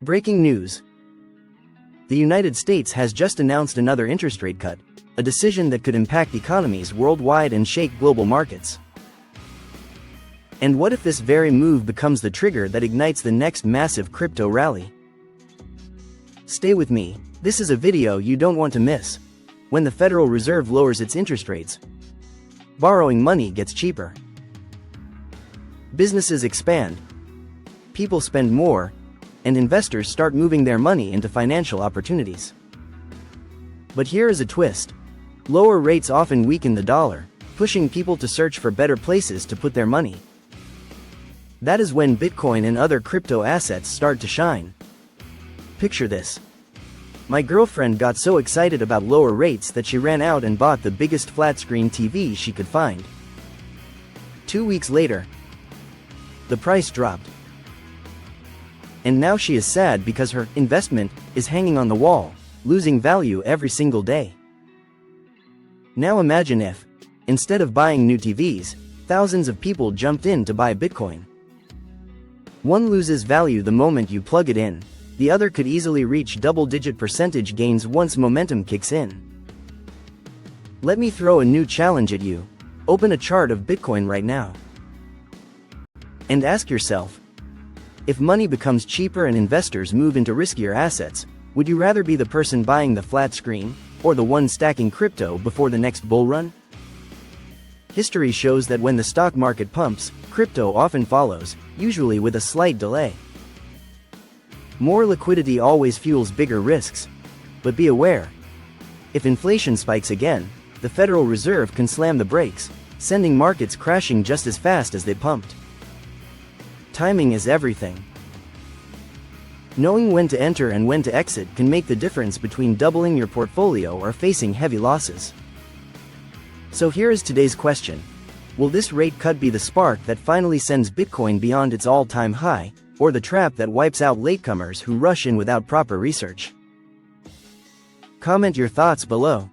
Breaking news. The United States has just announced another interest rate cut, a decision that could impact economies worldwide and shake global markets. And what if this very move becomes the trigger that ignites the next massive crypto rally? Stay with me, this is a video you don't want to miss. When the Federal Reserve lowers its interest rates, borrowing money gets cheaper. Businesses expand, people spend more, and investors start moving their money into financial opportunities. But here is a twist. Lower rates often weaken the dollar, pushing people to search for better places to put their money. That is when Bitcoin and other crypto assets start to shine. Picture this. My girlfriend got so excited about lower rates that she ran out and bought the biggest flat-screen TV she could find. 2 weeks later, the price dropped. And now she is sad because her investment is hanging on the wall, losing value every single day. Now imagine if, instead of buying new TVs, thousands of people jumped in to buy Bitcoin. One loses value the moment you plug it in, the other could easily reach double-digit percentage gains once momentum kicks in. Let me throw a new challenge at you. Open a chart of Bitcoin right now. And ask yourself, if money becomes cheaper and investors move into riskier assets, would you rather be the person buying the flat screen, or the one stacking crypto before the next bull run? History shows that when the stock market pumps, crypto often follows, usually with a slight delay. More liquidity always fuels bigger risks. But be aware. If inflation spikes again, the Federal Reserve can slam the brakes, sending markets crashing just as fast as they pumped. Timing is everything. Knowing when to enter and when to exit can make the difference between doubling your portfolio or facing heavy losses. So here is today's question. Will this rate cut be the spark that finally sends Bitcoin beyond its all-time high, or the trap that wipes out latecomers who rush in without proper research? Comment your thoughts below.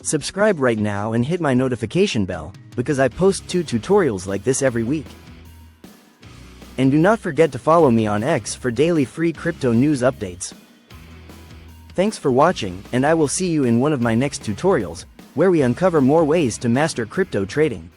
Subscribe right now and hit my notification bell, because I post 2 tutorials like this every week. And do not forget to follow me on X for daily free crypto news updates. Thanks for watching, and I will see you in one of my next tutorials, where we uncover more ways to master crypto trading.